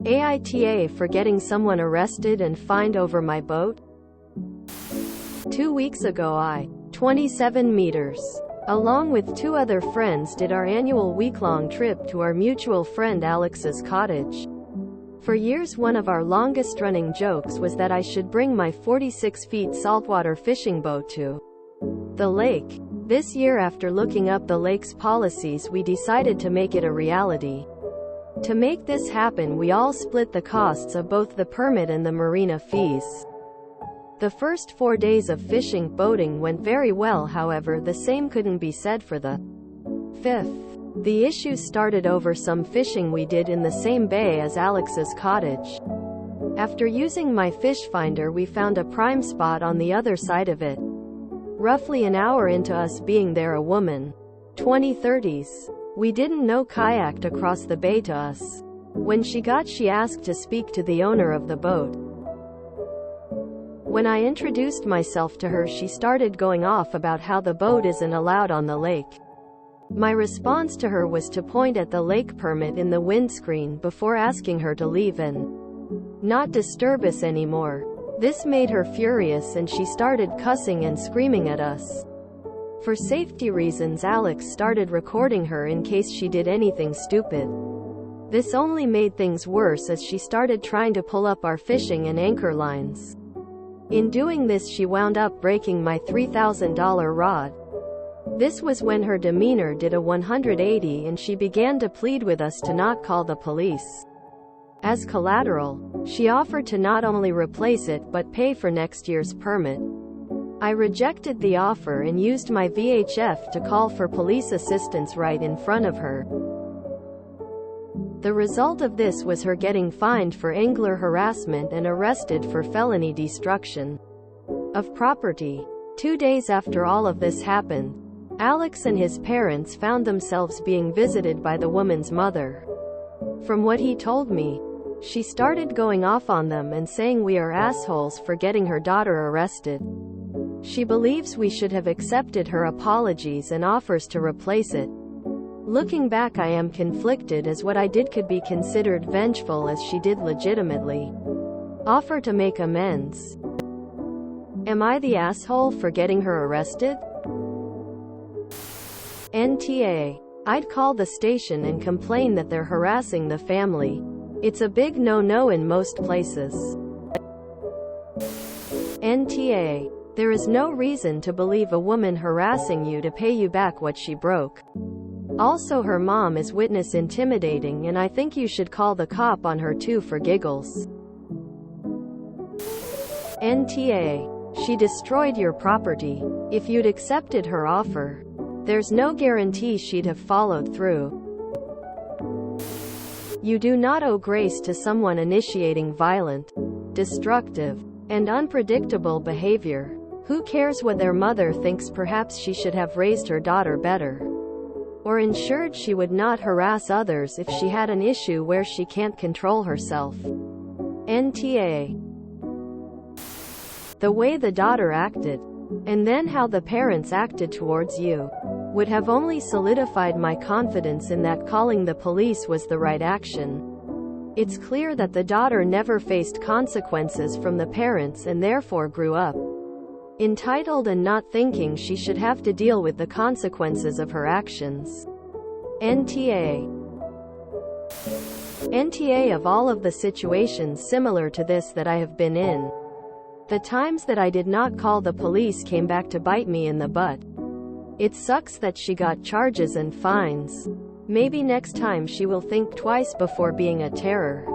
AITA for getting someone arrested and fined over my boat? 2 weeks ago I, 27 meters, along with 2 other friends did our annual week-long trip to our mutual friend Alex's cottage. For years one of our longest-running jokes was that I should bring my 46 feet saltwater fishing boat to the lake. This year, after looking up the lake's policies, we decided to make it a reality. To make this happen, we all split the costs of both the permit and the marina fees. The first 4 days of fishing boating went very well, however the same couldn't be said for the 5th. The issues started over some fishing we did in the same bay as Alex's cottage. After using my fish finder, we found a prime spot on the other side of it. Roughly an hour into us being there, a woman, 20-30s, we didn't know, kayaked across the bay to us. When she asked to speak to the owner of the boat. When I introduced myself to her, she started going off about how the boat isn't allowed on the lake. My response to her was to point at the lake permit in the windscreen before asking her to leave and not disturb us anymore. This made her furious and she started cussing and screaming at us. For safety reasons, Alex started recording her in case she did anything stupid. This only made things worse as she started trying to pull up our fishing and anchor lines. In doing this, she wound up breaking my $3,000 rod. This was when her demeanor did a 180 and she began to plead with us to not call the police. As collateral, she offered to not only replace it but pay for next year's permit. I rejected the offer and used my VHF to call for police assistance right in front of her. The result of this was her getting fined for angler harassment and arrested for felony destruction of property. 2 days after all of this happened, Alex and his parents found themselves being visited by the woman's mother. From what he told me, she started going off on them and saying we are assholes for getting her daughter arrested. She believes we should have accepted her apologies and offers to replace it. Looking back, I am conflicted, as what I did could be considered vengeful as she did legitimately offer to make amends. Am I the asshole for getting her arrested? NTA. I'd call the station and complain that they're harassing the family. It's a big no-no in most places. NTA. There is no reason to believe a woman harassing you to pay you back what she broke. Also, her mom is witness intimidating and I think you should call the cop on her too for giggles. NTA. She destroyed your property. If you'd accepted her offer, there's no guarantee she'd have followed through. You do not owe grace to someone initiating violent, destructive, and unpredictable behavior. Who cares what their mother thinks? Perhaps she should have raised her daughter better, or ensured she would not harass others if she had an issue where she can't control herself. NTA. The way the daughter acted, and then how the parents acted towards you, would have only solidified my confidence in that calling the police was the right action. It's clear that the daughter never faced consequences from the parents and therefore grew up entitled and not thinking she should have to deal with the consequences of her actions. NTA. NTA. Of all of the situations similar to this that I have been in, the times that I did not call the police came back to bite me in the butt. It sucks that she got charges and fines. Maybe next time she will think twice before being a terror.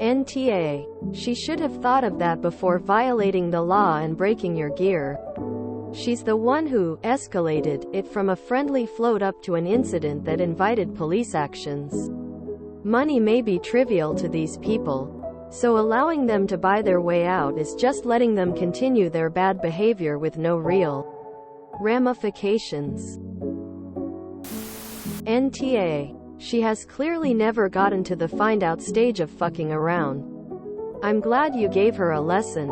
NTA. She should have thought of that before violating the law and breaking your gear. She's the one who escalated it from a friendly float up to an incident that invited police actions. Money may be trivial to these people, so allowing them to buy their way out is just letting them continue their bad behavior with no real ramifications. NTA. She has clearly never gotten to the find out stage of fucking around. I'm glad you gave her a lesson.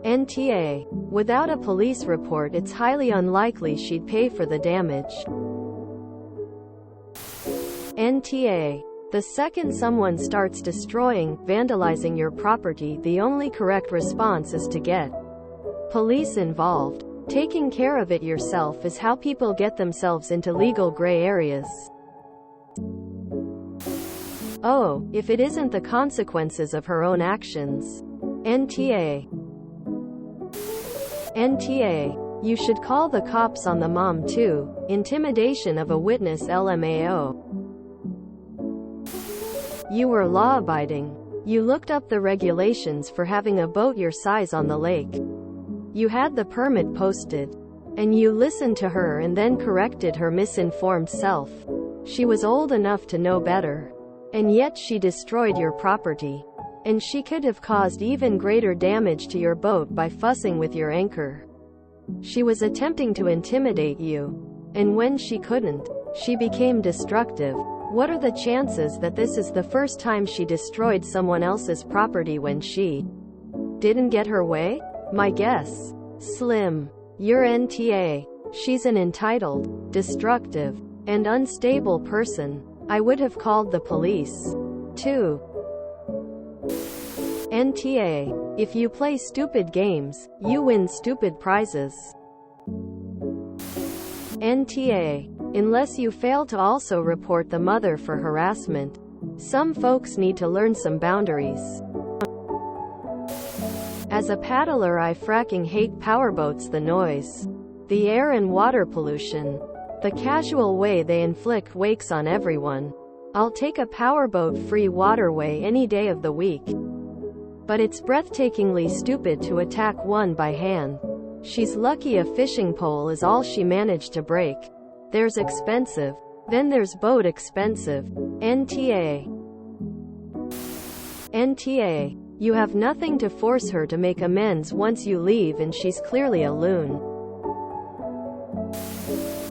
NTA. Without a police report, it's highly unlikely she'd pay for the damage. NTA. The second someone starts destroying, vandalizing your property, the only correct response is to get police involved. Taking care of it yourself is how people get themselves into legal gray areas. Oh, if it isn't the consequences of her own actions. NTA. NTA. You should call the cops on the mom too. Intimidation of a witness. LMAO. You were law-abiding. You looked up the regulations for having a boat your size on the lake. You had the permit posted. And you listened to her and then corrected her misinformed self. She was old enough to know better. And yet she destroyed your property. And she could have caused even greater damage to your boat by fussing with your anchor. She was attempting to intimidate you. And when she couldn't, she became destructive. What are the chances that this is the first time she destroyed someone else's property when she didn't get her way? My guess? Slim. You're NTA. She's an entitled, destructive, and unstable person. I would have called the police. 2. NTA. If you play stupid games, you win stupid prizes. NTA. Unless you fail to also report the mother for harassment. Some folks need to learn some boundaries. As a paddler, I fracking hate powerboats, the noise, the air and water pollution, the casual way they inflict wakes on everyone. I'll take a powerboat-free waterway any day of the week. But it's breathtakingly stupid to attack one by hand. She's lucky a fishing pole is all she managed to break. There's expensive. Then there's boat expensive. NTA. NTA. You have nothing to force her to make amends once you leave, and she's clearly a loon.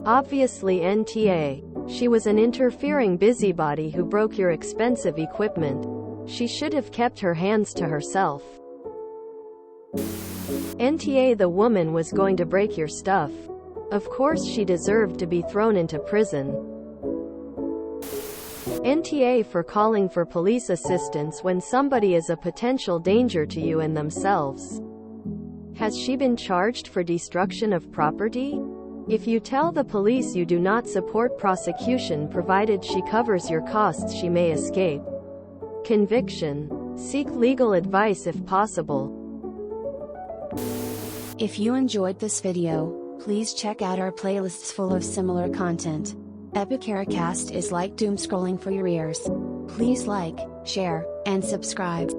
Obviously NTA. She was an interfering busybody who broke your expensive equipment. She should have kept her hands to herself. NTA. The woman was going to break your stuff. Of course she deserved to be thrown into prison. NTA. For calling for police assistance when somebody is a potential danger to you and themselves. Has she been charged for destruction of property? If you tell the police you do not support prosecution provided she covers your costs, she may escape conviction. Seek legal advice if possible. If you enjoyed this video, please check out our playlists full of similar content. AmITheAsshole is like doom scrolling for your ears. Please like, share, and subscribe.